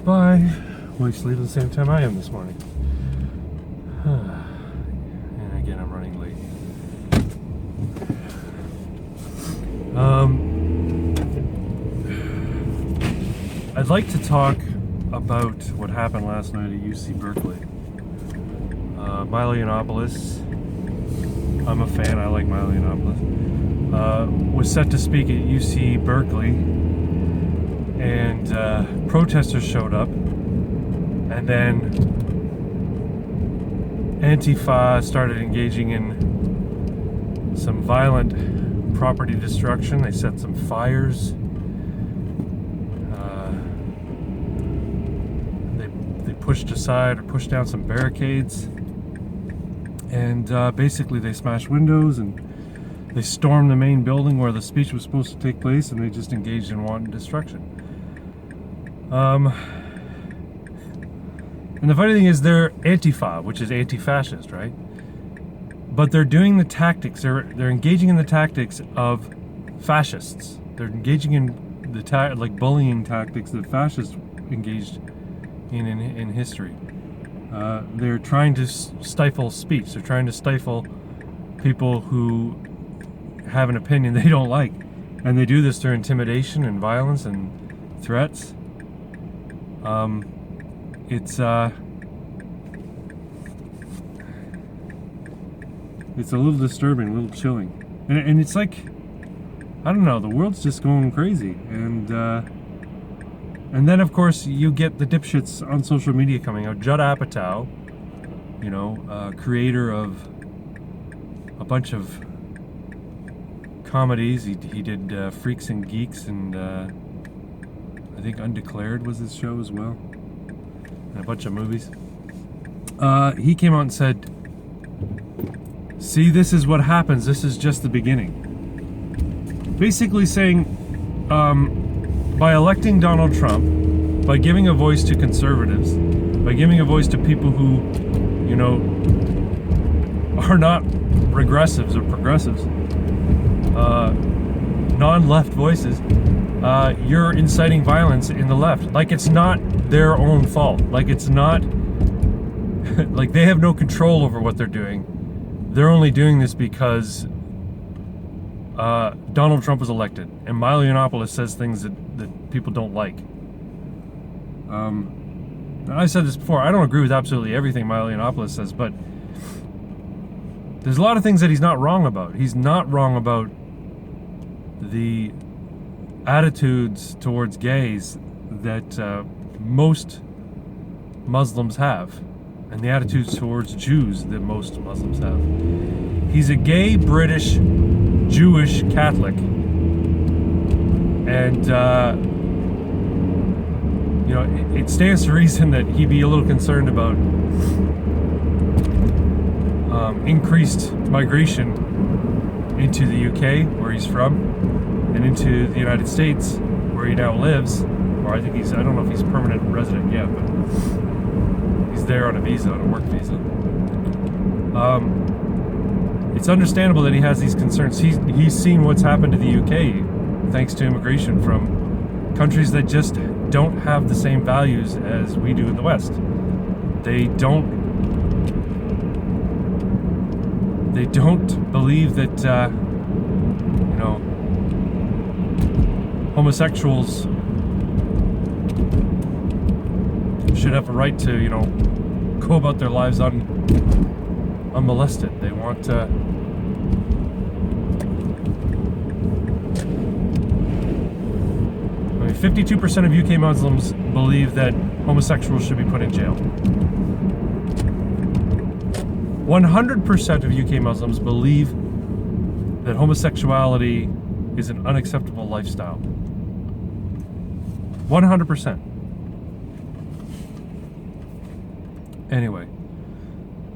by. Wife's leaving the same time I am this morning. And again, I'm running late. I'd like to talk about what happened last night at UC Berkeley. Milo Yiannopoulos, I'm a fan, I like Milo Yiannopoulos, was set to speak at UC Berkeley, and protesters showed up, and then Antifa started engaging in some violent property destruction. They set some fires. They pushed aside or pushed down some barricades, and basically they smashed windows and they stormed the main building where the speech was supposed to take place, and they just engaged in wanton destruction. And the funny thing is, they're Antifa, which is anti-fascist, right? But they're doing the tactics, they're engaging in the tactics of fascists. They're engaging in the bullying tactics that fascists engaged in history. They're trying to stifle speech. They're trying to stifle people who have an opinion they don't like. And they do this through intimidation and violence and threats. It's a little disturbing, a little chilling. And it's like, I don't know, the world's just going crazy. And then, of course, you get the dipshits on social media coming out. Judd Apatow, creator of a bunch of comedies. He did Freaks and Geeks, and I think Undeclared was his show as well, and a bunch of movies. He came out and said, see, this is what happens. This is just the beginning. Basically saying, by electing Donald Trump, by giving a voice to conservatives, by giving a voice to people who, are not regressives or progressives, non-left voices, you're inciting violence in the left. Like it's not their own fault. Like it's not, like they have no control over what they're doing. They're only doing this because Donald Trump was elected, and Milo Yiannopoulos says things that people don't like. I said this before, I don't agree with absolutely everything Milo Yiannopoulos says, but there's a lot of things that he's not wrong about. He's not wrong about the attitudes towards gays that most Muslims have, and the attitudes towards Jews that most Muslims have. He's a gay British Jewish Catholic, and it stands to reason that he'd be a little concerned about increased migration into the UK, where he's from, and into the United States, where he now lives. Or I don't know if he's permanent resident yet, but he's there on a visa, on a work visa. It's understandable that he has these concerns. He's seen what's happened to the UK thanks to immigration from countries that just don't have the same values as we do in the West. They don't believe that homosexuals should have a right to go about their lives unmolested. They want 52% of UK Muslims believe that homosexuals should be put in jail. 100% of UK Muslims believe that homosexuality is an unacceptable lifestyle. 100%. Anyway,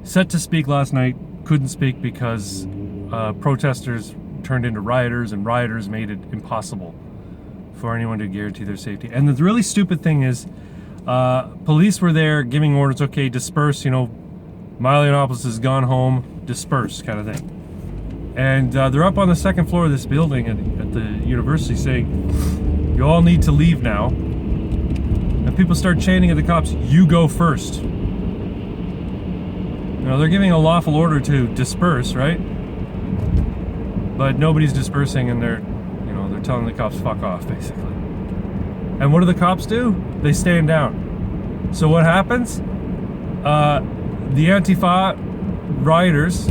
set to speak last night, couldn't speak because protesters turned into rioters, and rioters made it impossible for anyone to guarantee their safety. And the really stupid thing is, police were there giving orders, okay, disperse, Milo Yiannopoulos has gone home, disperse, kind of thing. And they're up on the second floor of this building at the university saying, you all need to leave now. And people start chanting at the cops, "You go first." They're giving a lawful order to disperse, right? But nobody's dispersing, and they're telling the cops fuck off, basically. And what do the cops do? They stand down. So what happens? The Antifa rioters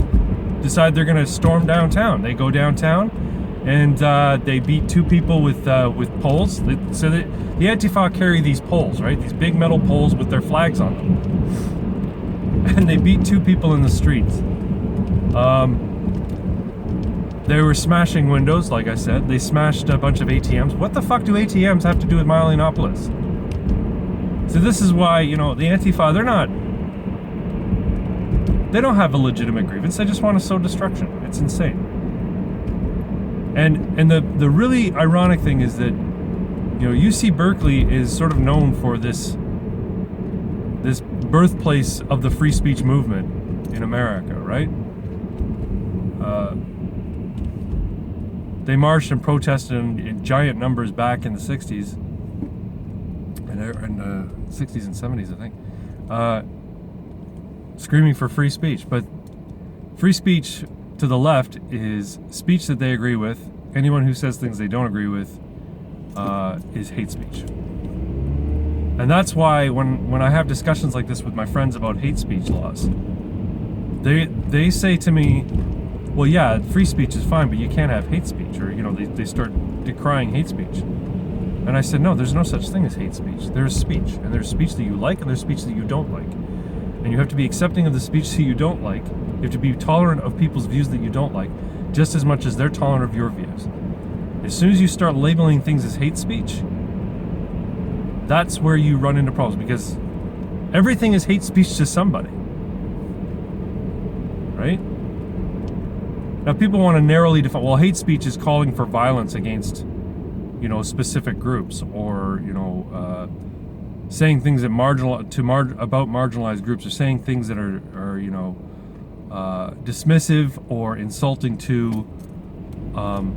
decide they're going to storm downtown. They go downtown, and they beat 2 people with poles. So the Antifa carry these poles, right? These big metal poles with their flags on them. And they beat 2 people in the streets. They were smashing windows, like I said. They smashed a bunch of ATMs. What the fuck do ATMs have to do with Myelinopolis? So this is why, the Antifa, they don't have a legitimate grievance. They just want to sow destruction. It's insane. And the really ironic thing is that, UC Berkeley is sort of known for this birthplace of the free speech movement in America, right? They marched and protested in giant numbers back in the 60s, and 60s and 70s, I think, screaming for free speech. But free speech to the left is speech that they agree with. Anyone who says things they don't agree with is hate speech. And that's why when I have discussions like this with my friends about hate speech laws, they say to me, well, yeah, free speech is fine, but you can't have hate speech, or they start decrying hate speech. And I said, no, there's no such thing as hate speech. There's speech, and there's speech that you like, and there's speech that you don't like. And you have to be accepting of the speech that you don't like. You have to be tolerant of people's views that you don't like, just as much as they're tolerant of your views. As soon as you start labeling things as hate speech, that's where you run into problems, because everything is hate speech to somebody, right? Now, people want to narrowly define, well, hate speech is calling for violence against, specific groups, or, saying things that about marginalized groups, or saying things that are dismissive or insulting to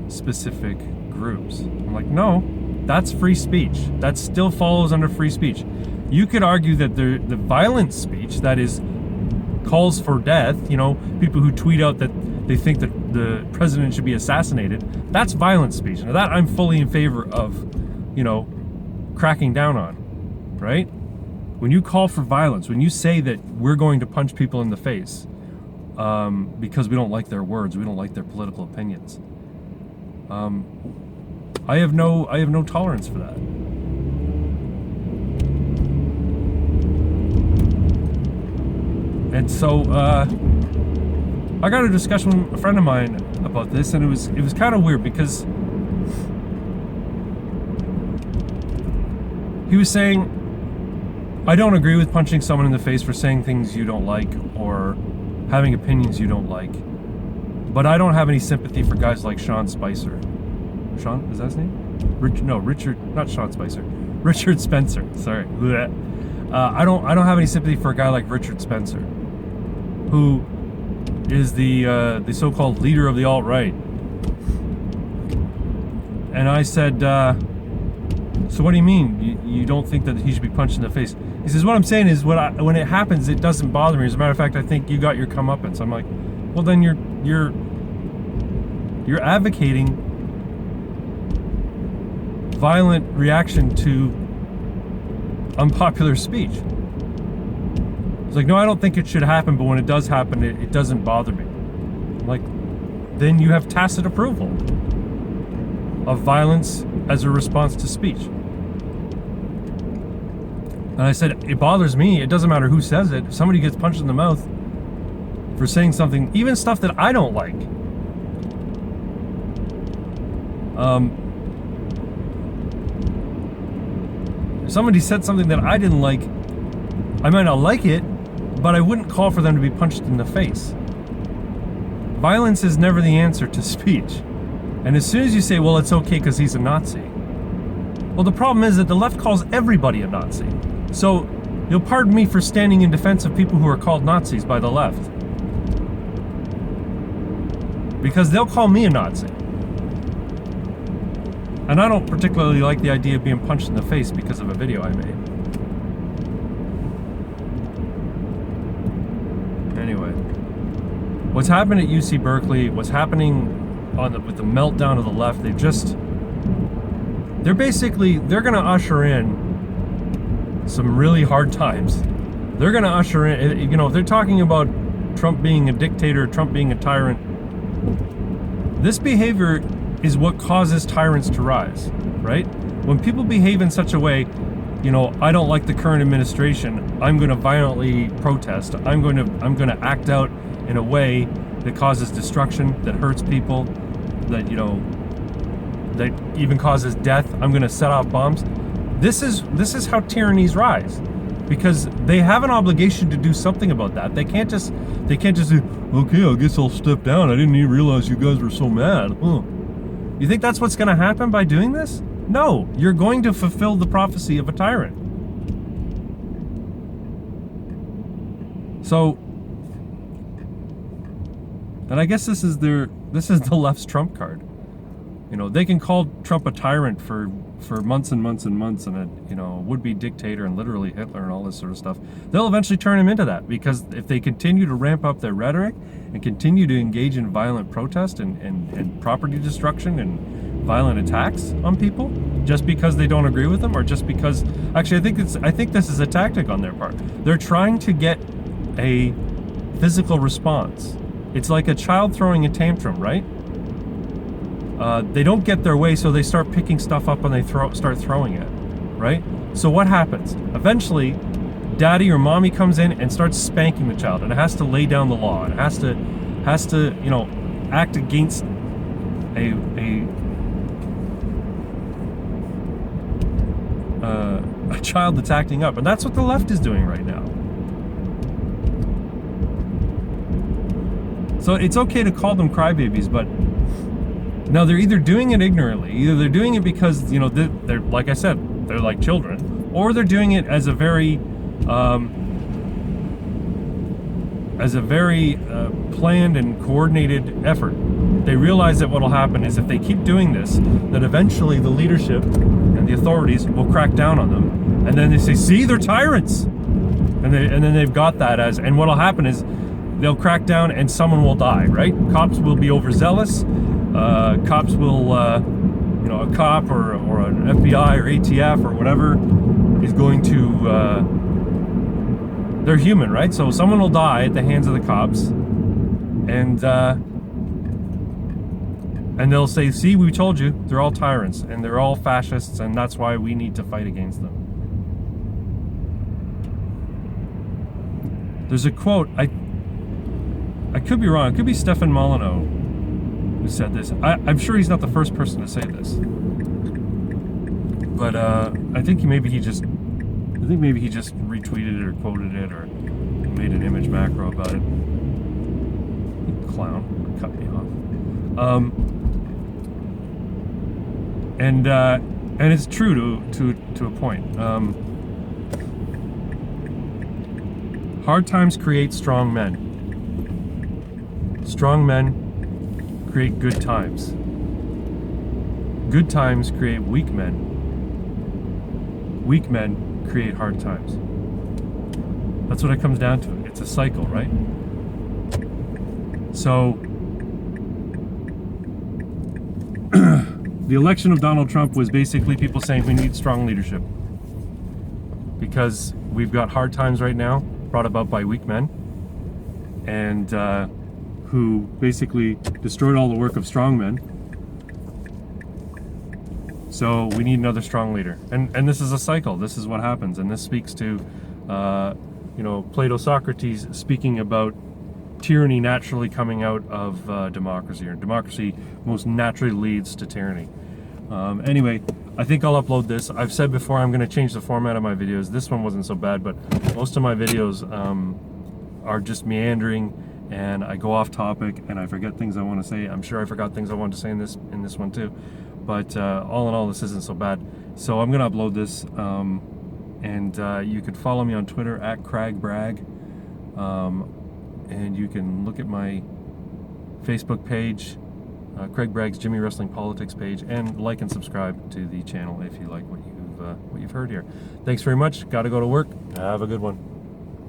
specific groups. I'm like, no, that's free speech. That still follows under free speech. You could argue that the violent speech that is calls for death, people who tweet out that they think that the president should be assassinated, that's violent speech. Now that I'm fully in favor of, cracking down on, right? When you call for violence, when you say that we're going to punch people in the face because we don't like their words, we don't like their political opinions, I have no tolerance for that. And so I got a discussion with a friend of mine about this, and it was kind of weird, because he was saying, I don't agree with punching someone in the face for saying things you don't like or having opinions you don't like, but I don't have any sympathy for guys like Sean Spicer. Sean, is that his name? Richard, not Sean Spicer. Richard Spencer. Sorry. I don't have any sympathy for a guy like Richard Spencer, who is the so-called leader of the alt-right. And I said, so what do you mean you don't think that he should be punched in the face? He says, what I'm saying is when it happens, it doesn't bother me. As a matter of fact, I think you got your comeuppance. I'm like, well, then you're advocating violent reaction to unpopular speech. It's like, no, I don't think it should happen, but when it does happen, it doesn't bother me. I'm like, then you have tacit approval of violence as a response to speech. And I said, it bothers me. It doesn't matter who says it. If somebody gets punched in the mouth for saying something, even stuff that I don't like, if somebody said something that I didn't like, I might not like it, but I wouldn't call for them to be punched in the face. Violence is never the answer to speech. And as soon as you say, well, it's okay because he's a Nazi, well, the problem is that the left calls everybody a Nazi. So you'll pardon me for standing in defense of people who are called Nazis by the left, because they'll call me a Nazi. And I don't particularly like the idea of being punched in the face because of a video I made. Anyway, what's happened at UC Berkeley, what's happening with the meltdown of the left, they're going to usher in some really hard times. They're going to usher in, you know, if they're talking about Trump being a dictator, Trump being a tyrant, this behavior is what causes tyrants to rise, right? When people behave in such a way, you know, I don't like the current administration, I'm going to violently protest, I'm going to act out in a way that causes destruction, that hurts people, that, you know, that even causes death, I'm going to set off bombs. This is how tyrannies rise, because they have an obligation to do something about that. They can't just say, okay, I guess I'll step down. I didn't even realize you guys were so mad. Huh. You think that's what's going to happen by doing this? No, you're going to fulfill the prophecy of a tyrant. So, and I guess this is the left's trump card. You know, they can call Trump a tyrant for months and months and months, and a, you know, would-be dictator and literally Hitler and all this sort of stuff. They'll eventually turn him into that, because if they continue to ramp up their rhetoric and continue to engage in violent protest and property destruction and violent attacks on people just because they don't agree with them, or just because, actually I think this is a tactic on their part. They're trying to get a physical response. It's like a child throwing a tantrum, right? They don't get their way, so they start picking stuff up and they start throwing it, right? So what happens? Eventually, daddy or mommy comes in and starts spanking the child, and it has to lay down the law. It has to, you know, act against a child that's acting up, and that's what the left is doing right now. So it's okay to call them crybabies, but now they're either doing it ignorantly, either they're doing it because, you know, they're like I said, they're like children, or they're doing it as a very planned and coordinated effort. They realize that what will happen is, if they keep doing this, that eventually the leadership and the authorities will crack down on them, and then they say, see, they're tyrants, and then they've got that as, and what will happen is they'll crack down and someone will die, right? Cops will be overzealous. Cops will, you know, a cop or an FBI or ATF or whatever is going to, they're human, right? So someone will die at the hands of the cops, and they'll say, see, we told you, they're all tyrants and they're all fascists, and that's why we need to fight against them. There's a quote, I could be wrong, it could be Stefan Molyneux who said this. I'm sure he's not the first person to say this, but I think maybe he just retweeted it or quoted it or made an image macro about it. You clown, cut me off. And it's true to a point. Hard times create strong men. Strong men create good times. Good times create weak men. Weak men create hard times. That's what it comes down to. It's a cycle, right? So, the election of Donald Trump was basically people saying we need strong leadership, because we've got hard times right now brought about by weak men, and who basically destroyed all the work of strong men. So we need another strong leader, and this is a cycle. This is what happens, and this speaks to, you know, Plato, Socrates speaking about tyranny naturally coming out of democracy, or democracy most naturally leads to tyranny. Anyway, I think I'll upload this. I've said before I'm going to change the format of my videos. This one wasn't so bad, but most of my videos are just meandering, and I go off topic and I forget things I want to say. I'm sure I forgot things I wanted to say in this one too, but all in all, this isn't so bad. So I'm gonna upload this, and you can follow me on Twitter at CraigBragg, and you can look at my Facebook page, Craig Bragg's Jimmy Wrestling Politics page, and like and subscribe to the channel if you like what you've heard here. Thanks very much. Got to go to work. Have a good one.